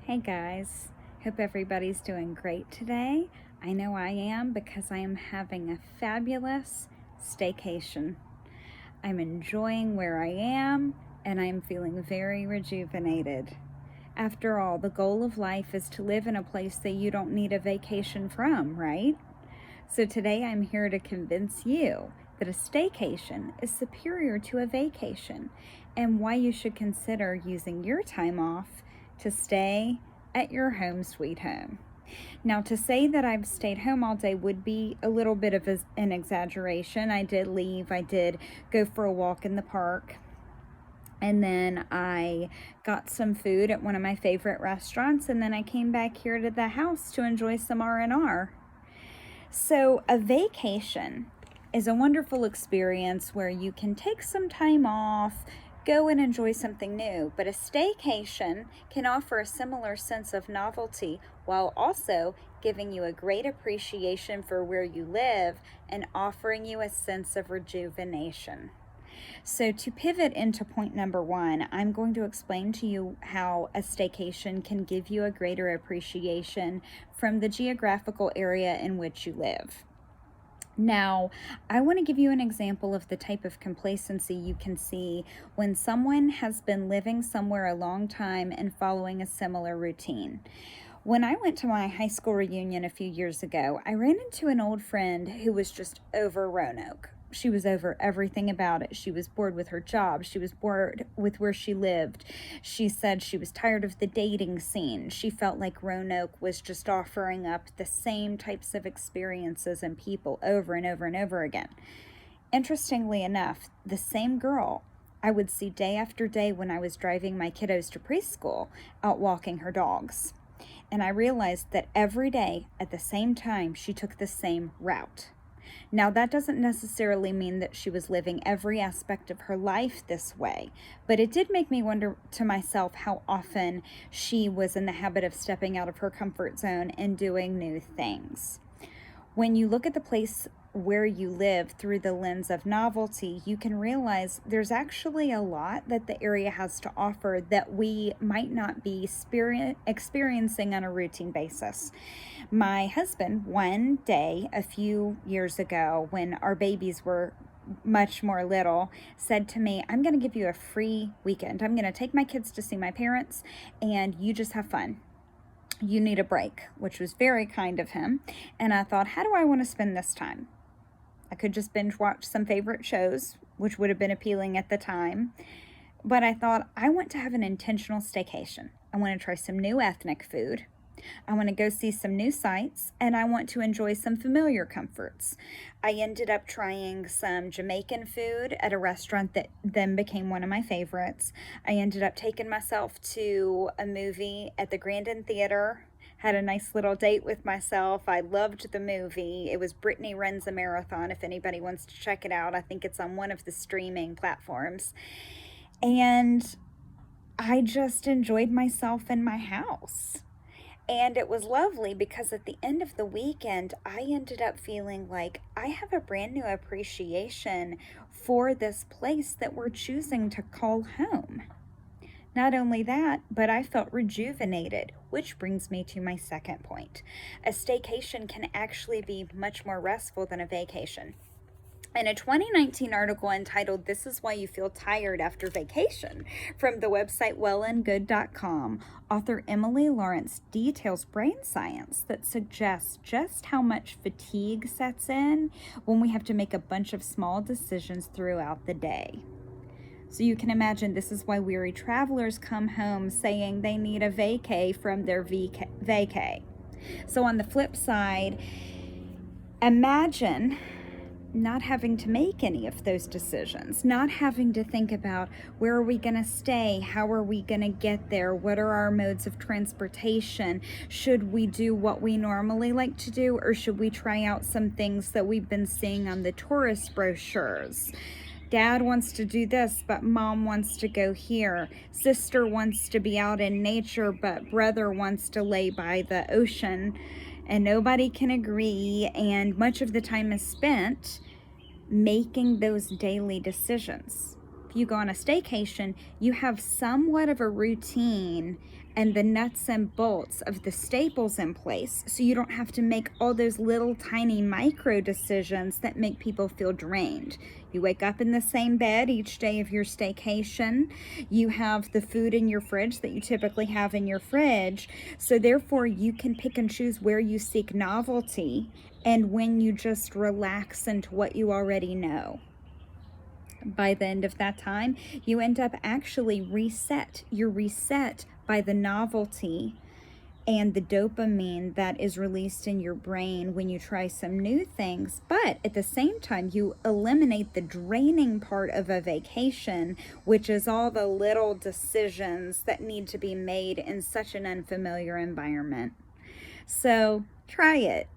Hey guys, hope everybody's doing great today. I know I am because I am having a fabulous staycation. I'm enjoying where I am and I'm feeling very rejuvenated. After all, the goal of life is to live in a place that you don't need a vacation from, right? So today I'm here to convince you that a staycation is superior to a vacation and why you should consider using your time off to stay at your home sweet home. Now, to say that I've stayed home all day would be a little bit of an exaggeration. I did leave. I did go for a walk in the park. And then I got some food at one of my favorite restaurants. And then I came back here to the house to enjoy some R&R. So a vacation is a wonderful experience where you can take some time off, go and enjoy something new, but a staycation can offer a similar sense of novelty while also giving you a great appreciation for where you live and offering you a sense of rejuvenation. So to pivot into point number one, I'm going to explain to you how a staycation can give you a greater appreciation from the geographical area in which you live. Now, I want to give you an example of the type of complacency you can see when someone has been living somewhere a long time and following a similar routine. When I went to my high school reunion a few years ago, I ran into an old friend who was just over Roanoke. She was over everything about it. She was bored with her job. She was bored with where she lived. She said she was tired of the dating scene. She felt like Roanoke was just offering up the same types of experiences and people over and over and over again. Interestingly enough, the same girl I would see day after day when I was driving my kiddos to preschool out walking her dogs. And I realized that every day at the same time, she took the same route. Now, that doesn't necessarily mean that she was living every aspect of her life this way, but it did make me wonder to myself how often she was in the habit of stepping out of her comfort zone and doing new things. When you look at the place where you live through the lens of novelty, you can realize there's actually a lot that the area has to offer that we might not be experiencing on a routine basis. My husband, one day a few years ago, when our babies were much more little, said to me, I'm going to give you a free weekend. I'm going to take my kids to see my parents and you just have fun. You need a break, which was very kind of him. And I thought, how do I want to spend this time? I could just binge watch some favorite shows, which would have been appealing at the time. But I thought, I want to have an intentional staycation. I want to try some new ethnic food. I want to go see some new sights, and I want to enjoy some familiar comforts. I ended up trying some Jamaican food at a restaurant that then became one of my favorites. I ended up taking myself to a movie at the Grandin Theater. Had a nice little date with myself. I loved the movie. It was Brittany Runs a Marathon, if anybody wants to check it out. I think it's on one of the streaming platforms. And I just enjoyed myself in my house. And it was lovely because at the end of the weekend, I ended up feeling like I have a brand new appreciation for this place that we're choosing to call home. Not only that, but I felt rejuvenated, which brings me to my second point. A staycation can actually be much more restful than a vacation. In a 2019 article entitled, This is Why You Feel Tired After Vacation, from the website wellandgood.com, author Emily Lawrence details brain science that suggests just how much fatigue sets in when we have to make a bunch of small decisions throughout the day. So you can imagine this is why weary travelers come home saying they need a vacay from their vacay. So on the flip side, imagine not having to make any of those decisions, not having to think about where are we going to stay, how are we going to get there, what are our modes of transportation, should we do what we normally like to do, or should we try out some things that we've been seeing on the tourist brochures. Dad wants to do this, but mom wants to go here. Sister wants to be out in nature, but brother wants to lay by the ocean. And nobody can agree, and much of the time is spent making those daily decisions. if you go on a staycation, you have somewhat of a routine and the nuts and bolts of the staples in place, so you don't have to make all those little tiny micro decisions that make people feel drained. You wake up in the same bed each day of your staycation. You have the food in your fridge that you typically have in your fridge, so therefore you can pick and choose where you seek novelty and when you just relax into what you already know. By the end of that time, you end up actually reset. You're reset by the novelty and the dopamine that is released in your brain when you try some new things. But at the same time, you eliminate the draining part of a vacation, which is all the little decisions that need to be made in such an unfamiliar environment. So try it.